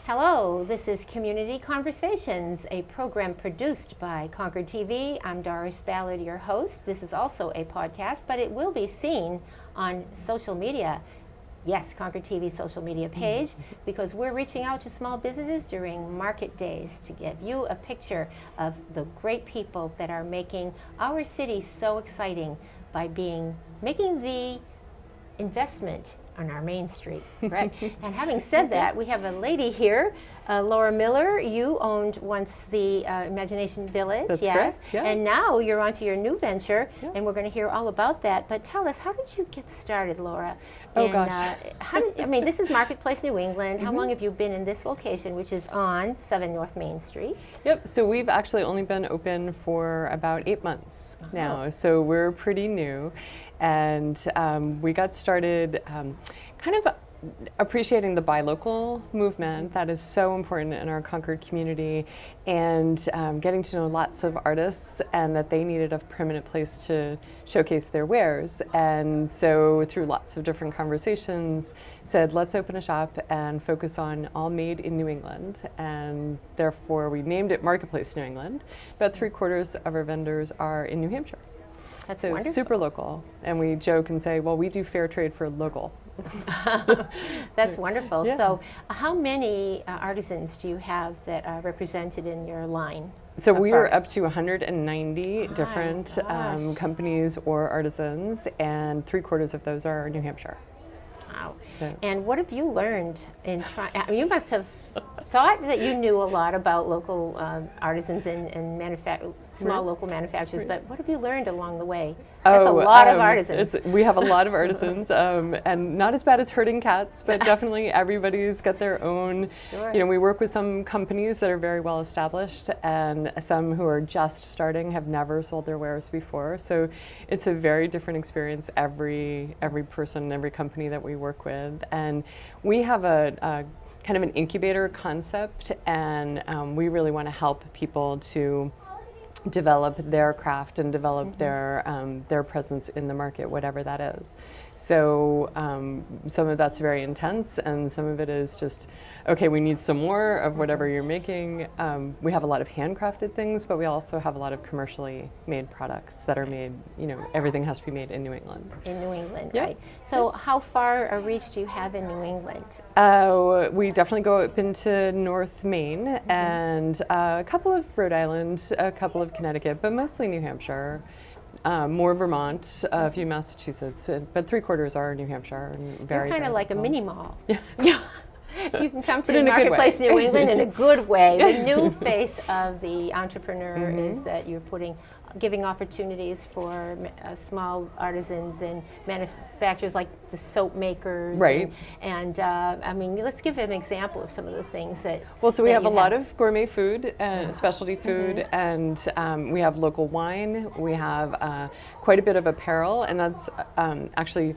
Hello, this is Community Conversations, a program produced by Concord TV. I'm Doris Ballard, your host. This is also a podcast, but it will be seen on social media. Yes, Concord TV's social media page, because we're reaching out to small businesses during market days to give you a picture of the great people that are making our city so exciting by making the investment on our main street, right? And having said that, we have a lady here, Laura Miller. You owned once the Imagination Village, That's yes, correct, yeah. And now you're on to your new venture, Yeah. and we're going to hear all about that. But tell us, how did you get started, Laura? Oh, gosh. This is Marketplace New England. How long have you been in this location, which is on 7 North Main Street? Yep, so we've actually only been open for about 8 months now, so we're pretty new. And we got started kind of appreciating the buy local movement that is so important in our Concord community, and getting to know lots of artists and that they needed a permanent place to showcase their wares. And so through lots of different conversations said, let's open a shop and focus on all made in New England, and therefore we named it Marketplace New England. About 3/4 of our vendors are in New Hampshire. That's so wonderful. Super local, and we joke and say, well, we do fair trade for local. That's wonderful. Yeah. So how many artisans do you have that are represented in your line? So we are product? up to 190 different gosh. companies or artisans, and 3/4 of those are New Hampshire. Wow. So- And what have you learned in trying? You must have thought that you knew a lot about local artisans and small local manufacturers, but what have you learned along the way? That's a lot of artisans. We have a lot of artisans, and not as bad as herding cats, but definitely everybody's got their own. Sure. You know, we work with some companies that are very well established, and some who are just starting, have never sold their wares before. So it's a very different experience. Every person, every company that we work with, and we have a kind of an incubator concept, and we really want to help people to develop their craft and develop their presence in the market, whatever that is. So some of that's very intense, and some of it is just, okay, we need some more of whatever you're making. We have a lot of handcrafted things, but we also have a lot of commercially made products that are made, everything has to be made in New England. In New England, Yeah. right. So how far a reach do you have in New England? We definitely go up into North Maine, and a couple of Rhode Island, a couple of Connecticut, but mostly New Hampshire, more Vermont, a few Massachusetts, but 3/4 are New Hampshire. And You're very, kind of very like a local. mini mall. Yeah. You can come But to in a good way. Marketplace New England in a good way. The new face of the entrepreneur is that you're giving opportunities for small artisans and manufacturers like the soap makers. Right. And let's give an example of some of the things that. Well, so we that have a you lot of gourmet food, specialty food, and we have local wine. We have quite a bit of apparel, and that's actually.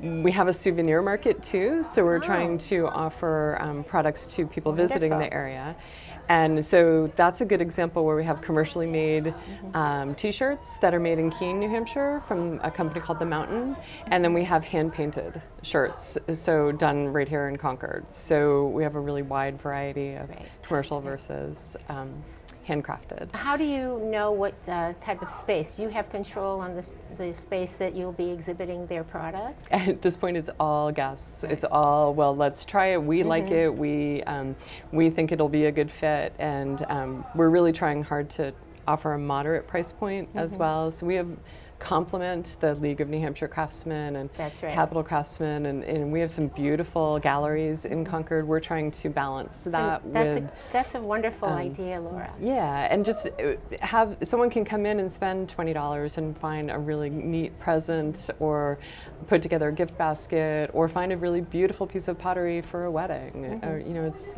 We have a souvenir market too, so we're trying to offer products to people visiting the area. And so that's a good example where we have commercially made t-shirts that are made in Keene, New Hampshire from a company called The Mountain. And then we have hand-painted shirts, so done right here in Concord. So we have a really wide variety of commercial versus handcrafted. How do you know what type of space? Do you have control on the space that you'll be exhibiting their product? At this point, it's all guess. Right. It's all, well, let's try it. We like it. We think it'll be a good fit, and we're really trying hard to offer a moderate price point as well. So we have complement the League of New Hampshire Craftsmen and Capital Craftsmen, and we have some beautiful galleries in Concord. We're trying to balance that that's a wonderful idea, Laura. Yeah, and just have someone can come in and spend $20 and find a really neat present, or put together a gift basket, or find a really beautiful piece of pottery for a wedding.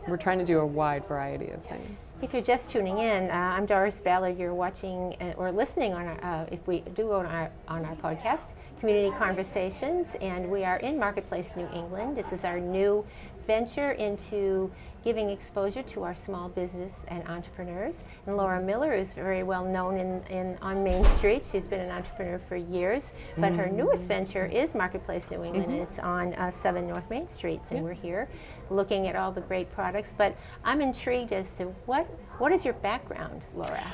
We're trying to do a wide variety of things. If you're just tuning in, I'm Doris Ballard. You're watching or listening on if we do go on our podcast, Community Conversations, and we are in Marketplace New England. This is our new venture into giving exposure to our small business and entrepreneurs. And Laura Miller is very well known on Main Street. She's been an entrepreneur for years, but her newest venture is Marketplace New England, and it's on 7 North Main Street. And we're here looking at all the great products. But I'm intrigued as to what is your background, Laura?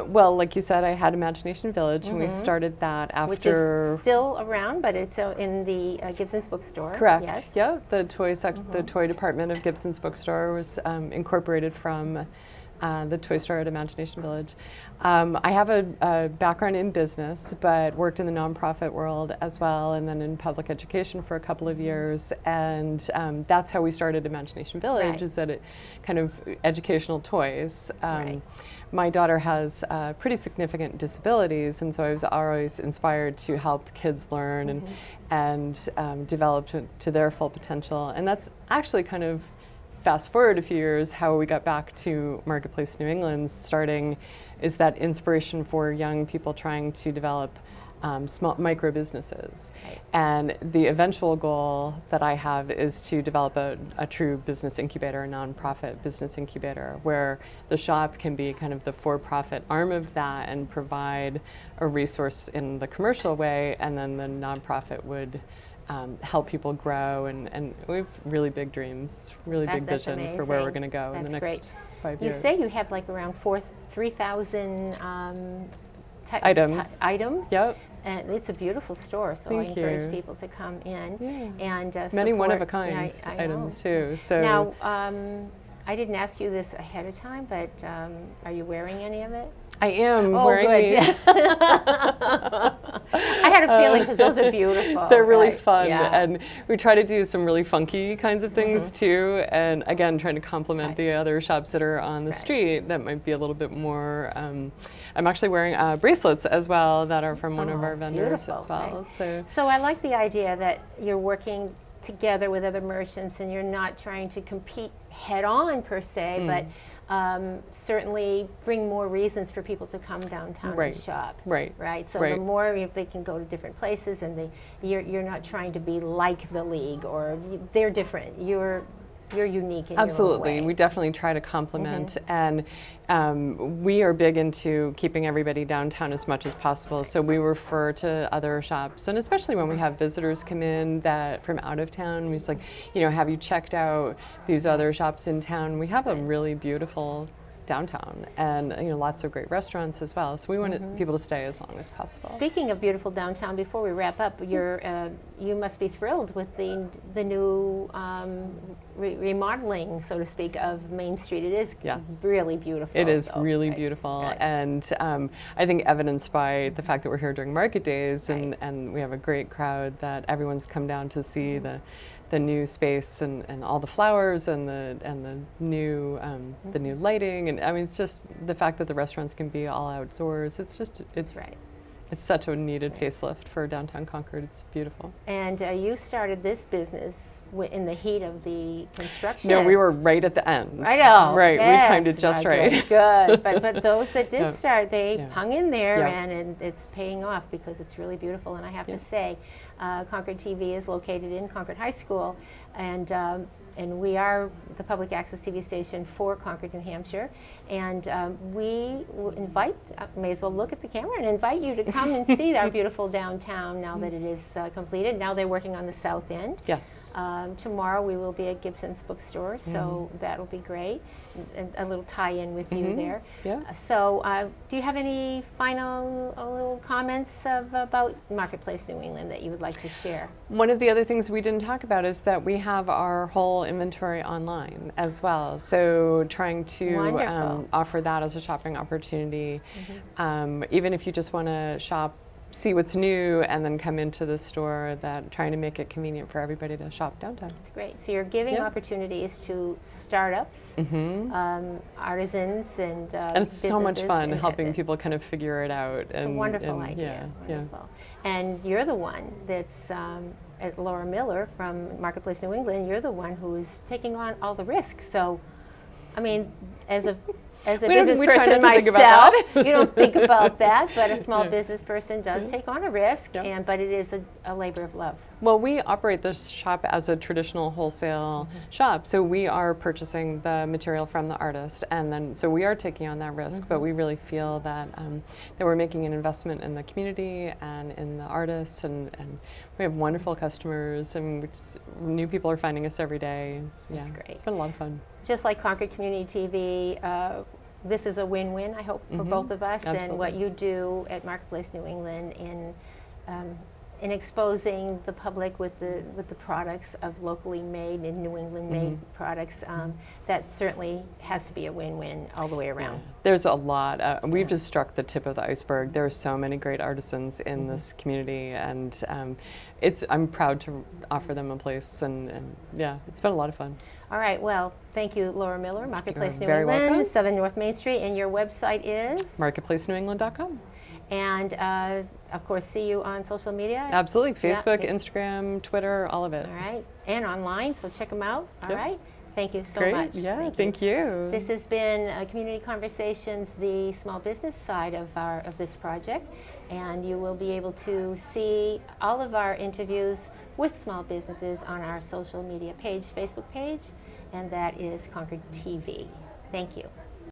Well, like you said, I had Imagination Village, and we started that after... Which is still around, but it's in the Gibson's bookstore. Correct. Yes. Yeah, the toy department of Gibson's bookstore was incorporated from the toy store at Imagination Village. I have a background in business, but worked in the nonprofit world as well, and then in public education for a couple of years. And that's how we started Imagination Village, Right. is that it kind of educational toys. Right. My daughter has pretty significant disabilities, and so I was always inspired to help kids learn and develop to their full potential. And that's actually kind of, fast forward a few years, how we got back to Marketplace New England starting, is that inspiration for young people trying to develop small micro businesses. Right. And the eventual goal that I have is to develop a true business incubator, a nonprofit business incubator, where the shop can be kind of the for-profit arm of that and provide a resource in the commercial way, and then the nonprofit would help people grow, and we have really big dreams, really big That's vision for where we're amazing. going to go in the That's next great. 5 You years. say you have like around 3,000 Items. items. Yep. And it's a beautiful store, so I Thank encourage you. people to come in Yeah. and Many support. one-of-a-kind I know. items too. So Now, I didn't ask you this ahead of time, but are you wearing any of it? I am wearing good. these. I had a feeling because those are beautiful. They're really right? fun, Yeah. and we try to do some really funky kinds of things too, and again, trying to complement Right. the other shops that are on the Right. street that might be a little bit more. I'm actually wearing bracelets as well that are from one of Oh, our vendors beautiful, as well. right. So So I like the idea that you're working together with other merchants and you're not trying to compete head on per se, but certainly bring more reasons for people to come downtown Right. and shop. Right. Right. So Right. the more if they can go to different places, and you're not trying to be like the league, or they're different. You're unique in absolutely, your own way. we definitely try to complement, and we are big into keeping everybody downtown as much as possible. So we refer to other shops, and especially when we have visitors come in that from out of town, we're like, have you checked out these other shops in town? We have a really beautiful downtown, and lots of great restaurants as well. So we want people to stay as long as possible. Speaking of beautiful downtown, before we wrap up, you must be thrilled with the new remodeling, so to speak, of Main Street. It is Yes. really beautiful. It is so, really right, beautiful, right. and I think evidenced by the fact that we're here during market days, and, Right. and we have a great crowd that everyone's come down to see the new space and all the flowers and the new lighting, and I mean, it's just the fact that the restaurants can be all outdoors. It's right. it's such a needed facelift for downtown Concord. It's beautiful. And you started this business in the heat of the construction. No, we were right at the end. I know. Right, yes, we timed it just right. Good. But those that did Yeah. start, they Yeah. hung in there, Yeah. and it's paying off because it's really beautiful. And I have Yeah. to say, Concord TV is located in Concord High School, and we are the public access TV station for Concord, New Hampshire. And we invite, may as well look at the camera and invite you to come and see our beautiful downtown now that it is completed. Now they're working on the south end. Yes. Tomorrow we will be at Gibson's bookstore, so that'll be great. And a little tie-in with you there. Yeah. So do you have any final little comments about Marketplace New England that you would like to share? One of the other things we didn't talk about is that we have our whole inventory online as well. So trying to Wonderful. offer that as a shopping opportunity. Even if you just want to shop, see what's new, and then come into the store, that trying to make it convenient for everybody to shop downtown. It's great. So you're giving Yeah. opportunities to startups, artisans, and it's so much businesses, fun and helping people kind of figure it out. It's a wonderful idea. Wonderful. And you're the one that's at Laura Miller from Marketplace New England. You're the one who is taking on all the risks. So, I mean, as a as a We don't- business we try person not to think myself, about that. you don't think about that, but a small Yeah. business person does take on a risk, Yeah. but it is a labor of love. Well, we operate this shop as a traditional wholesale shop, so we are purchasing the material from the artist, and then so we are taking on that risk. But we really feel that that we're making an investment in the community and in the artists, and we have wonderful customers, and new people are finding us every day. That's great. It's been a lot of fun. Just like Concord Community TV, this is a win-win, I hope, for both of us. Absolutely. And what you do at Marketplace New England in exposing the public with the products of locally made and New England made products, that certainly has to be a win-win all the way around. There's a lot. We've just struck the tip of the iceberg. There are so many great artisans in this community, and I'm proud to offer them a place. And yeah, it's been a lot of fun. All right. Well, thank you, Laura Miller, Marketplace New very England, welcome. 7 North Main Street, and your website is? MarketplaceNewEngland.com. And of course, see you on social media. Absolutely. Facebook, Yeah. Instagram, Twitter, all of it. All right, and online, so check them out. All Yep. right, thank you so Great. much. Yeah, thank you. This has been Community Conversations, the small business side of this project, and you will be able to see all of our interviews with small businesses on our social media page, Facebook page, and that is Concord TV. Thank you.